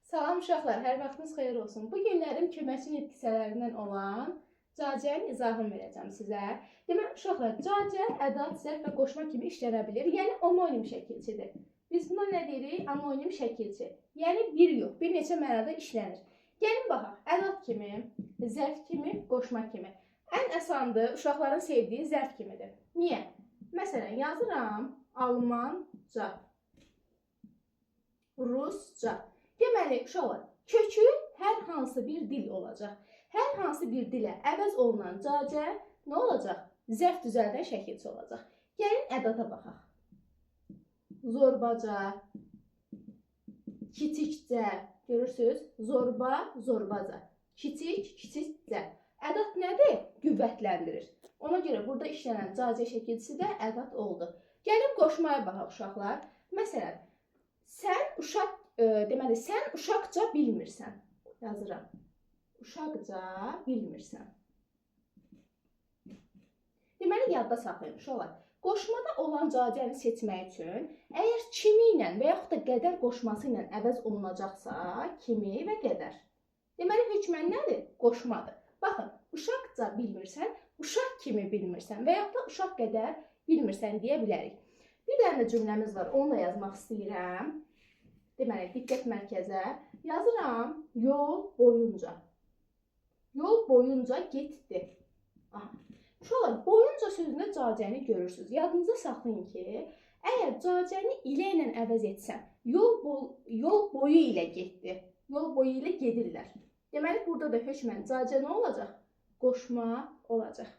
Salam uşaqlar, hər vaxtınız xeyir olsun. Bu günlərim köməkçi nitqisələrindən olan cacənin izahını verəcəm sizə. Deməli, uşaqlar, cacə, ədat, zərf və qoşma kimi işlənə bilir. Yəni, homonim şəkilçidir. Biz buna nə deyirik? Anonim şəkilçi. Yəni, bir yox, bir neçə mənada işlənir. Gəlin baxaq, ədat kimi, zərf kimi, qoşma kimi. Ən asandır, uşaqların sevdiyi zərf kimidir. Niyə? Məsələn, yazıram Almanca, Rusca. Deməli, uşaqlar, kökü hər hansı bir dil olacaq. Hər hansı bir dilə əvəz olunan cacə nə olacaq? Zərf düzəldən şəkilçi olacaq. Gəlin ədada baxaq. Zorbaca, kiçikcə, görürsünüz? Zorba, zorbaca, kiçik, kiçikcə. Ədat nədir? Qüvvətləndirir. Ona görə burada işlənən cacə şəkilçisi də ədat oldu. Gəlin qoşmaya baxaq uşaqlar. Məsələn, deməli, sən uşaqca bilmirsən. Yazıram. Uşaqca bilmirsən. Deməli, yadda saxlayın uşaqlar. Qoşmada olan cacəni seçmək üçün, əgər kimi ilə və yaxud da qədər qoşması ilə əvəz olunacaqsa, kimi və qədər. Deməli, hökmən nədir? Qoşmadır. Baxın, uşaqca bilmirsən, uşaq kimi bilmirsən və yaxud da uşaq qədər bilmirsən deyə bilərik. Bir dənə cümləmiz var, onu da yazmaq istəyirəm. Deməli, diqqət mərkəzə yazıram yol boyunca. Yol boyunca getdi. Uşaqlar, boyunca sözündə cacəni görürsünüz. Yadınıza saxlayın ki, əgər cacəni ilə ilə əvəz etsən, yol boyu ilə getdi. Yol boyu ilə gedirlər. Deməli, burada da hökmən cacə nə olacaq? Qoşma olacaq.